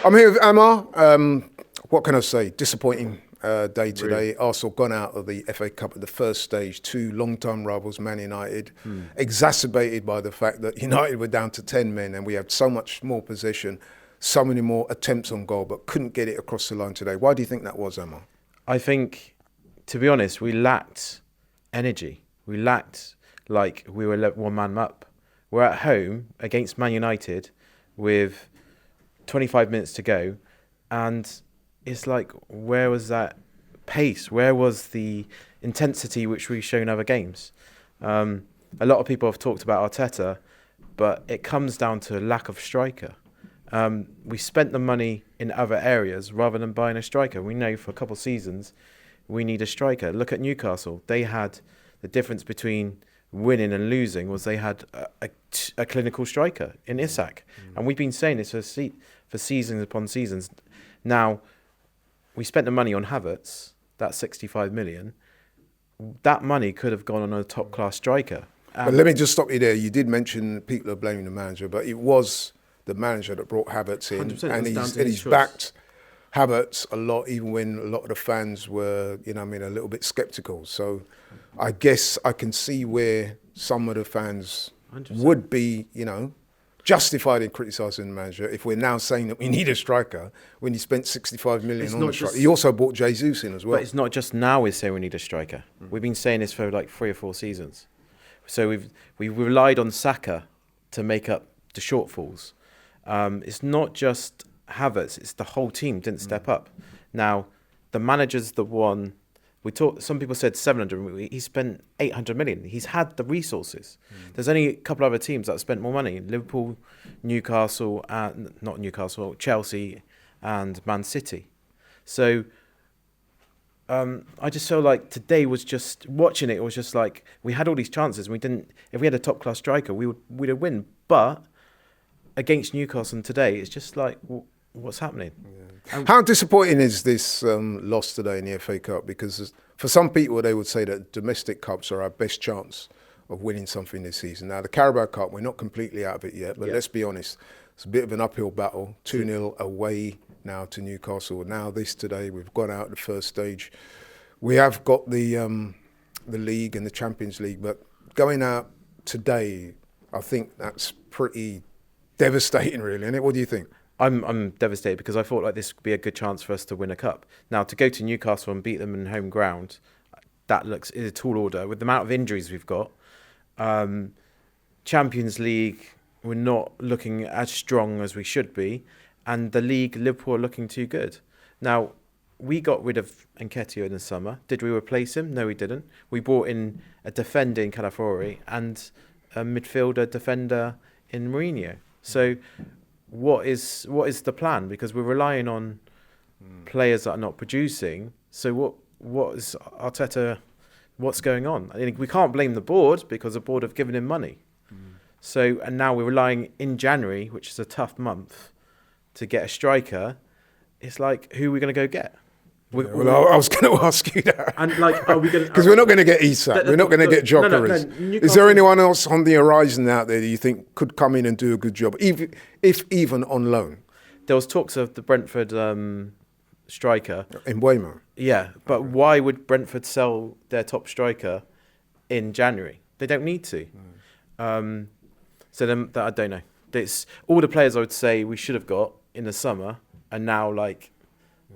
I'm here with Amar. What can I say? Disappointing day today. Really? Arsenal gone out of the FA Cup at the first stage. Two long-time rivals, Man United, exacerbated by the fact that United were down to 10 men and we had so much more possession, so many more attempts on goal, but couldn't get it across the line today. Why do you think that was, Amar? I think, to be honest, we lacked energy. We lacked, like, we were one man up. We're at home against Man United with 25 minutes to go, and it's like, where was that pace? Where was the intensity which we've shown other games? A lot of people have talked about Arteta, but it comes down to a lack of striker. We spent the money in other areas rather than buying a striker. We know for a couple of seasons we need a striker. Look at Newcastle. They had the difference between winning and losing was they had a clinical striker in Isak. And we've been saying this for seasons upon seasons. Now, we spent the money on Havertz, that's 65 million. That money could have gone on a top-class striker. But let me just stop you there. You did mention people are blaming the manager, but it was the manager that brought Havertz in, and he's backed Havertz a lot, even when a lot of the fans were, a little bit sceptical. So I guess I can see where some of the fans 100%. Would be, justified in criticising the manager if we're now saying that we need a striker when he spent 65 million on the striker. He also bought Jesus in as well. But it's not just now we're saying we need a striker. We've been saying this for like 3 or 4 seasons. So we've relied on Saka to make up the shortfalls. It's not just Havertz, it's the whole team didn't step up. Now, the manager's the one, some people said 700, he spent 800 million. He's had the resources. There's only a couple other teams that have spent more money. Liverpool, Newcastle, Chelsea and Man City. So I just feel like today was just, watching it was just like, we had all these chances and we didn't, if we had a top class striker, we'd have win. But against Newcastle today, it's just like, what's happening? Yeah. How disappointing is this loss today in the FA Cup? Because for some people, they would say that domestic cups are our best chance of winning something this season. Now, the Carabao Cup, we're not completely out of it yet, but let's be honest, it's a bit of an uphill battle. 2-0 away now to Newcastle. Now this today, we've gone out the first stage. We have got the league and the Champions League, but going out today, I think that's pretty devastating, really, isn't it? What do you think? I'm devastated because I thought like this could be a good chance for us to win a cup. Now, to go to Newcastle and beat them in home ground, that is a tall order. With the amount of injuries we've got, Champions League, we're not looking as strong as we should be, and the league, Liverpool are looking too good. Now, we got rid of Nketiah in the summer. Did we replace him? No, we didn't. We brought in a defender in Calafiori and a midfielder defender in Mourinho. So what is the plan? Because we're relying on players that are not producing. So what is Arteta, what's going on? I think we can't blame the board because the board have given him money. So, and now we're relying in January, which is a tough month, to get a striker. It's like, who are we going to go get? Well, I was going to ask you that. And like, are we going? Because we're not going to get Isak. We're not going to get Gyökeres. No, is there anyone else on the horizon out there that you think could come in and do a good job, even on loan? There was talks of the Brentford striker in Mbeumo. Yeah, but why would Brentford sell their top striker in January? They don't need to. So then, I don't know. It's all the players I would say we should have got in the summer are now like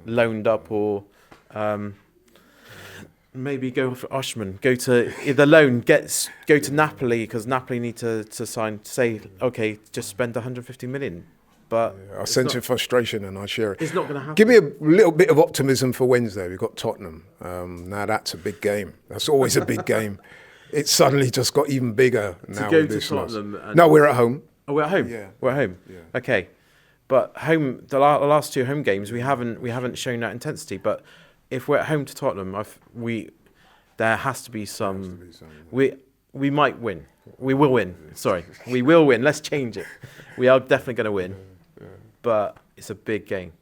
loaned up, or maybe go for Oshman, go to either loan, go to Napoli, because Napoli need to say, okay, just spend 150 million. But I sense your frustration and I share it. It's not going to happen. Give me a little bit of optimism for Wednesday. We've got Tottenham. Now that's a big game. That's always a big game. It suddenly just got even bigger now. To go to Tottenham. No, we're at home. Oh, we're at home. Yeah, we're at home. Yeah. Okay, but home the last 2 home games we haven't shown that intensity. But if we're at home to Tottenham, there has to be some. We might win. We will win. Sorry, we will win. Let's change it. We are definitely going to win. But it's a big game.